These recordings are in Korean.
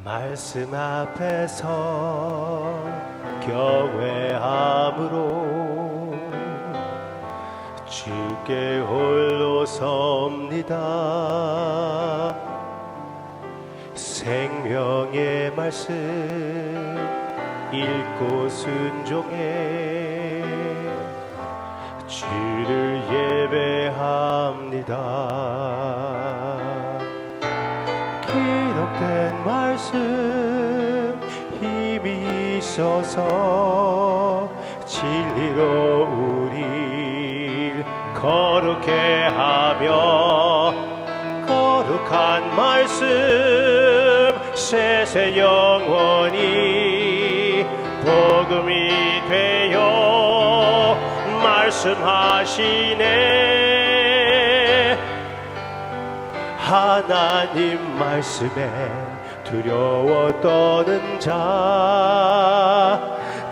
말씀 앞에서 경외함으로 주께 홀로 섭니다. 생명의 말씀 읽고 순종해 주를 예배합니다. 기록된 말씀 힘이 있어서 진리로 우릴 거룩해 하며 거룩한 말씀 세세 영원히 복음이 되어 말씀하시네. 하나님 말씀에 두려워 떠는 자,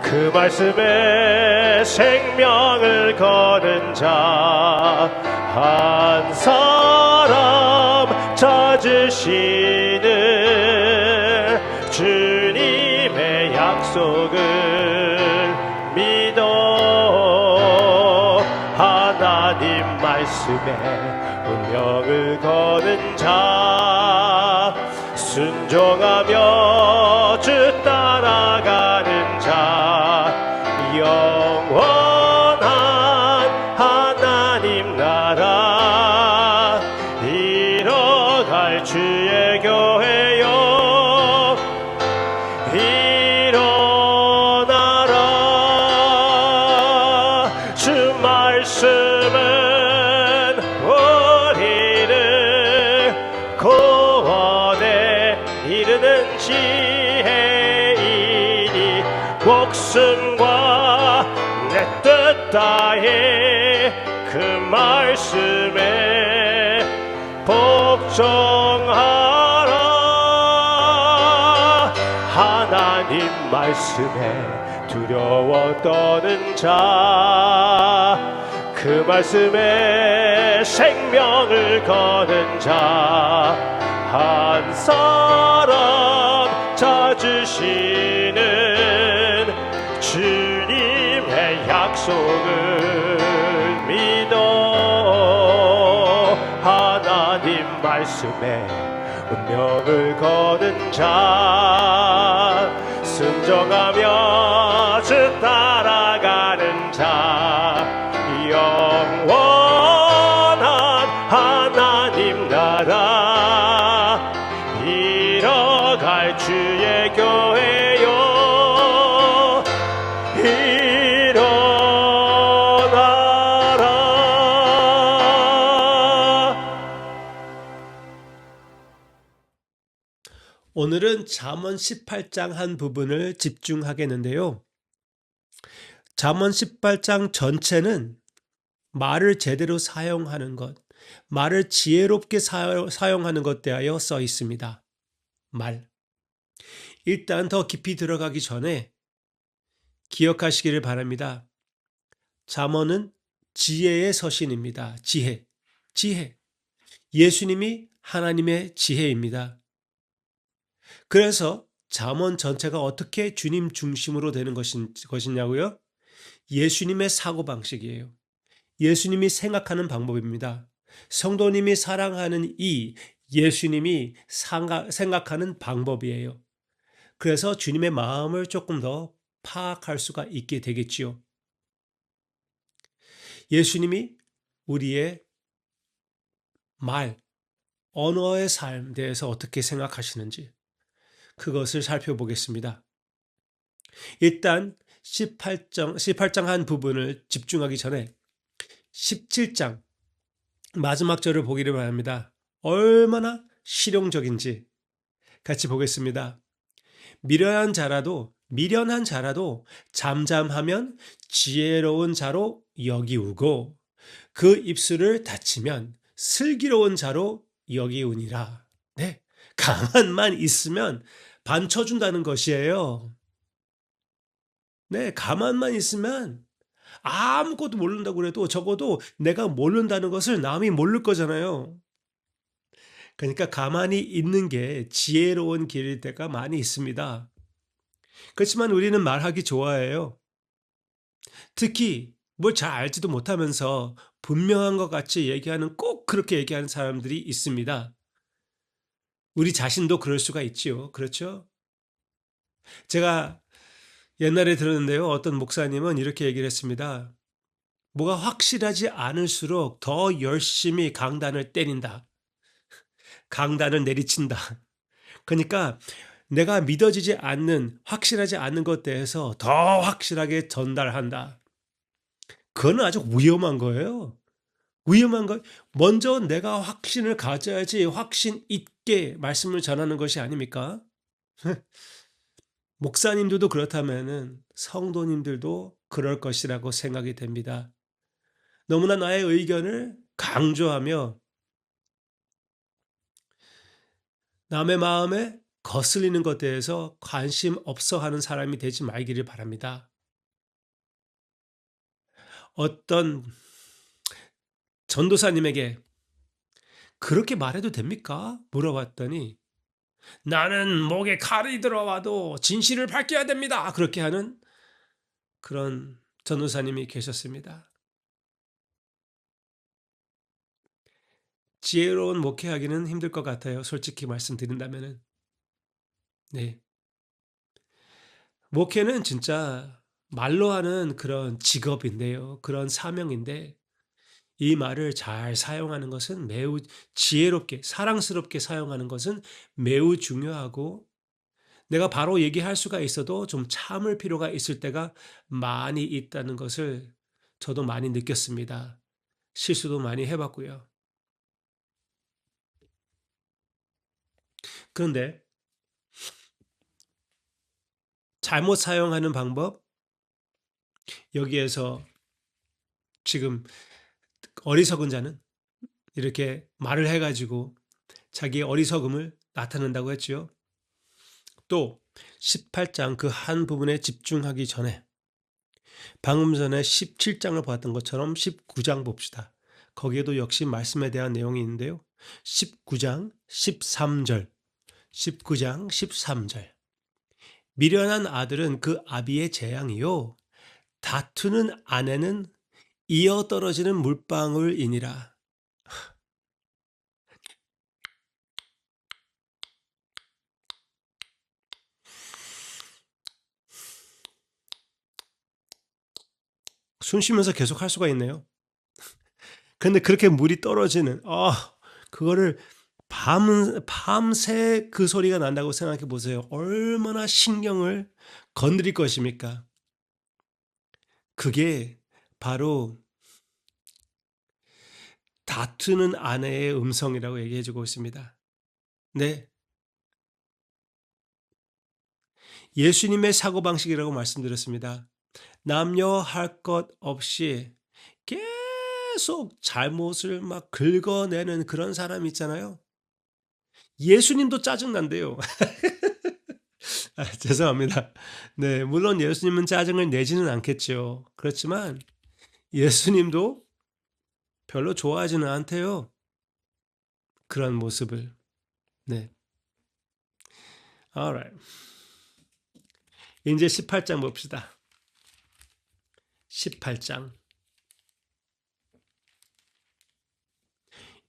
그 말씀에 생명을 거는 자, 한 사람 찾으시는 주님의 약속을 믿어. 하나님 말씀에 운명을 거는 자, 순종하며 주 따라가는 자, 영원한 하나님 나라 이뤄갈 주의 교회여 일어나라. 주 말씀은 이르는 지혜이니 목숨과 내 뜻 다해 그 말씀에 복종하라. 하나님 말씀에 두려워 떠는 자, 그 말씀에 생명을 거는 자, 한 사람 찾으시는 주님의 약속을 믿어. 하나님 말씀에 운명을 거는 자, 순종하며 주 따라가는 자, 영원한 하나님 나라 이뤄갈 주의 교회여 일어나라. 오늘은 잠언 18장 한 부분을 집중하겠는데요. 잠언 18장 전체는 말을 제대로 사용하는 것, 말을 지혜롭게 사용하는 것 대하여 써 있습니다. 말. 일단 더 깊이 들어가기 전에 기억하시기를 바랍니다. 잠언은 지혜의 서신입니다. 지혜. 예수님이 하나님의 지혜입니다. 그래서 잠언 전체가 어떻게 주님 중심으로 되는 것이냐고요? 예수님의 사고방식이에요. 예수님이 생각하는 방법입니다. 성도님이 사랑하는 이 예수님이 생각하는 방법이에요. 그래서 주님의 마음을 조금 더 파악할 수가 있게 되겠지요. 예수님이 우리의 말, 언어의 삶에 대해서 어떻게 생각하시는지 그것을 살펴보겠습니다. 일단 18장 한 부분을 집중하기 전에 17장 마지막 절을 보기를 바랍니다. 얼마나 실용적인지 같이 보겠습니다. 미련한 자라도 잠잠하면 지혜로운 자로 여기우고 그 입술을 닫히면 슬기로운 자로 여기우니라. 네, 가만만 있으면 반 쳐준다는 것이에요. 네, 가만만 있으면 아무것도 모른다고 그래도 적어도 내가 모른다는 것을 남이 모를 거잖아요. 그러니까 가만히 있는 게 지혜로운 길일 때가 많이 있습니다. 그렇지만 우리는 말하기 좋아해요. 특히 뭘 잘 알지도 못하면서 분명한 것 같이 얘기하는, 꼭 그렇게 얘기하는 사람들이 있습니다. 우리 자신도 그럴 수가 있지요. 그렇죠? 제가 옛날에 들었는데요. 어떤 목사님은 이렇게 얘기를 했습니다. 뭐가 확실하지 않을수록 더 열심히 강단을 때린다. 강단을 내리친다. 그러니까 내가 믿어지지 않는, 확실하지 않는 것에 대해서 더 확실하게 전달한다. 그건 아주 위험한 거예요. 위험한 거. 먼저 내가 확신을 가져야지 확신 있게 말씀을 전하는 것이 아닙니까? 목사님들도 그렇다면은 성도님들도 그럴 것이라고 생각이 됩니다. 너무나 나의 의견을 강조하며 남의 마음에 거슬리는 것에 대해서 관심 없어 하는 사람이 되지 말기를 바랍니다. 어떤 전도사님에게 그렇게 말해도 됩니까? 물어봤더니 나는 목에 칼이 들어와도 진실을 밝혀야 됩니다. 그렇게 하는 그런 전도사님이 계셨습니다. 지혜로운 목회하기는 힘들 것 같아요. 솔직히 말씀드린다면은. 네. 목회는 진짜 말로 하는 그런 직업인데요. 그런 사명인데 이 말을 잘 사용하는 것은 매우 지혜롭게, 사랑스럽게 사용하는 것은 매우 중요하고, 내가 바로 얘기할 수가 있어도 좀 참을 필요가 있을 때가 많이 있다는 것을 저도 많이 느꼈습니다. 실수도 많이 해봤고요. 그런데 잘못 사용하는 방법, 여기에서 지금 어리석은 자는 이렇게 말을 해가지고 자기의 어리석음을 나타낸다고 했지요. 또 18장 그 한 부분에 집중하기 전에 방금 전에 17장을 봤던 것처럼 19장 봅시다. 거기에도 역시 말씀에 대한 내용이 있는데요. 19장 13절, 19장 13절. 미련한 아들은 그 아비의 재앙이요 다투는 아내는 이어 떨어지는 물방울이니라. 숨 쉬면서 계속 할 수가 있네요. 근데 그렇게 물이 떨어지는, 그거를 밤새 그 소리가 난다고 생각해 보세요. 얼마나 신경을 건드릴 것입니까? 그게 바로 다투는 아내의 음성이라고 얘기해 주고 있습니다. 네. 예수님의 사고방식이라고 말씀드렸습니다. 남녀 할 것 없이 계속 잘못을 막 긁어내는 그런 사람 있잖아요. 예수님도 짜증난대요. 죄송합니다. 네, 물론 예수님은 짜증을 내지는 않겠죠. 그렇지만 예수님도 별로 좋아하지는 않대요. 그런 모습을. 네. Alright. 이제 18장 봅시다. 18장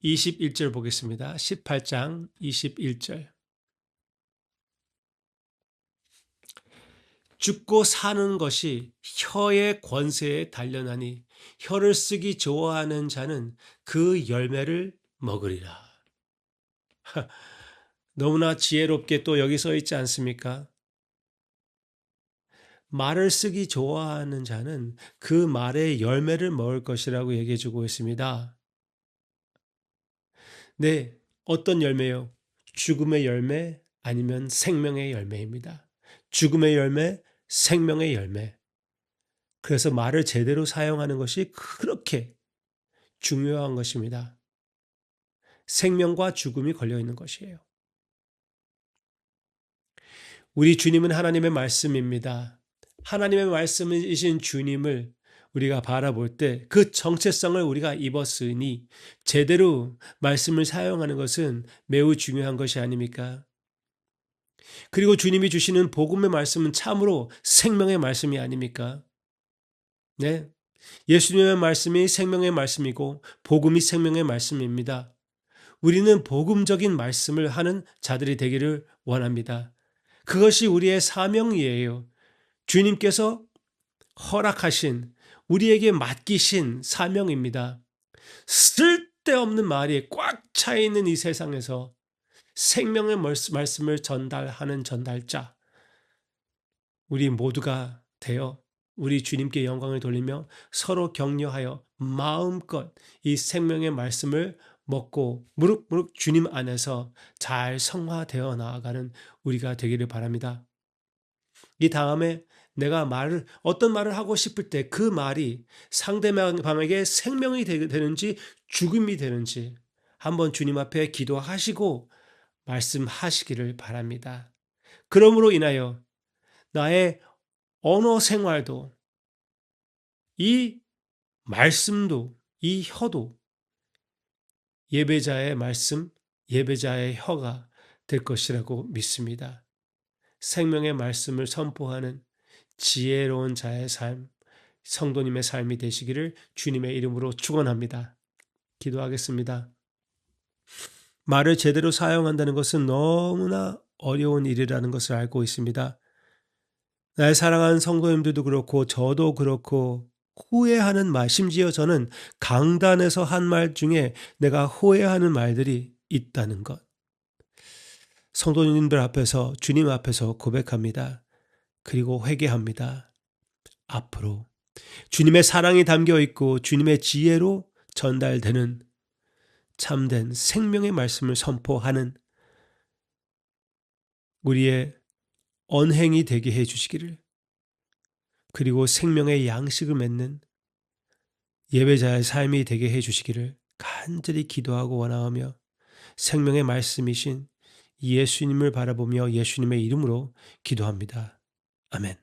21절 보겠습니다. 18장 21절. 죽고 사는 것이 혀의 권세에 단련하니 혀를 쓰기 좋아하는 자는 그 열매를 먹으리라. 너무나 지혜롭게 또 여기 써 있지 않습니까? 말을 쓰기 좋아하는 자는 그 말의 열매를 먹을 것이라고 얘기해 주고 있습니다. 네, 어떤 열매요? 죽음의 열매 아니면 생명의 열매입니다. 죽음의 열매, 생명의 열매. 그래서 말을 제대로 사용하는 것이 그렇게 중요한 것입니다. 생명과 죽음이 걸려 있는 것이에요. 우리 주님은 하나님의 말씀입니다. 하나님의 말씀이신 주님을 우리가 바라볼 때 그 정체성을 우리가 입었으니 제대로 말씀을 사용하는 것은 매우 중요한 것이 아닙니까? 그리고 주님이 주시는 복음의 말씀은 참으로 생명의 말씀이 아닙니까? 네. 예수님의 말씀이 생명의 말씀이고 복음이 생명의 말씀입니다. 우리는 복음적인 말씀을 하는 자들이 되기를 원합니다. 그것이 우리의 사명이에요. 주님께서 허락하신 우리에게 맡기신 사명입니다. 쓸데없는 말이 꽉 차 있는 이 세상에서 생명의 말씀을 전달하는 전달자 우리 모두가 되어 우리 주님께 영광을 돌리며 서로 격려하여 마음껏 이 생명의 말씀을 먹고 무릇무릇 주님 안에서 잘 성화되어 나아가는 우리가 되기를 바랍니다. 이 다음에 내가 어떤 말을 하고 싶을 때 그 말이 상대방에게 생명이 되는지 죽음이 되는지 한번 주님 앞에 기도하시고 말씀하시기를 바랍니다. 그러므로 인하여 나의 언어 생활도 이 말씀도 이 혀도 예배자의 말씀, 예배자의 혀가 될 것이라고 믿습니다. 생명의 말씀을 선포하는 지혜로운 자의 삶, 성도님의 삶이 되시기를 주님의 이름으로 축원합니다. 기도하겠습니다. 말을 제대로 사용한다는 것은 너무나 어려운 일이라는 것을 알고 있습니다. 나의 사랑하는 성도님들도 그렇고 저도 그렇고 후회하는 말, 심지어 저는 강단에서 한 말 중에 내가 후회하는 말들이 있다는 것. 성도님들 앞에서 주님 앞에서 고백합니다. 그리고 회개합니다. 앞으로 주님의 사랑이 담겨 있고 주님의 지혜로 전달되는 참된 생명의 말씀을 선포하는 우리의 언행이 되게 해 주시기를, 그리고 생명의 양식을 맺는 예배자의 삶이 되게 해 주시기를 간절히 기도하고 원하오며 생명의 말씀이신 예수님을 바라보며 예수님의 이름으로 기도합니다. 아멘.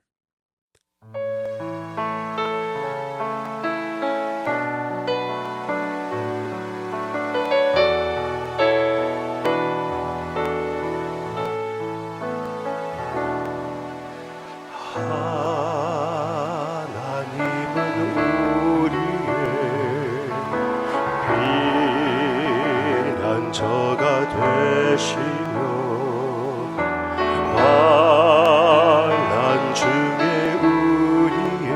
환난 중에 우리의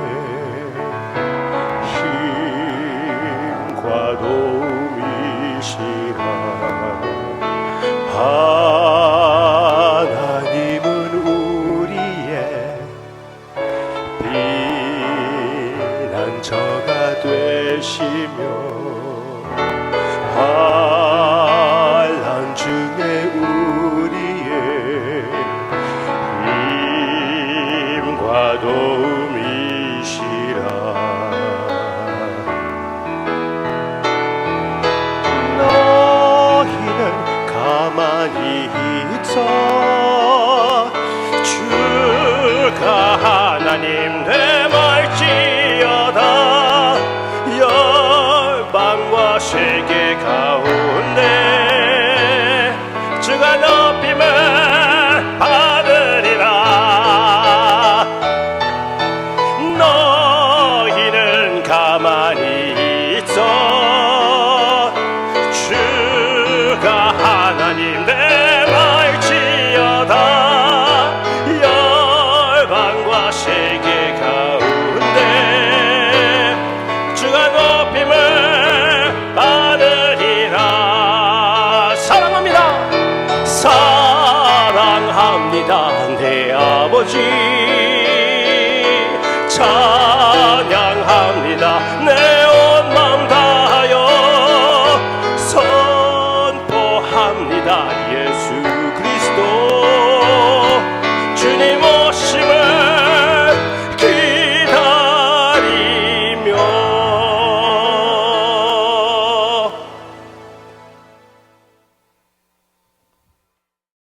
힘과 도움이시라. 하나님은 우리의 피난처가 되시며 환난 중에 우리의 힘과 도움이시라. 너희는 가만히 있어 주가 하나님 되말지어다. 열방과 세계 가운데 주가 높임을 받으리라. 너희는 가만히 있어 주가 하나님 되말지어다. 열방과 세계 가운데 주가 높임을 받으리라. 사랑합니다. 사랑합니다. 내 아버지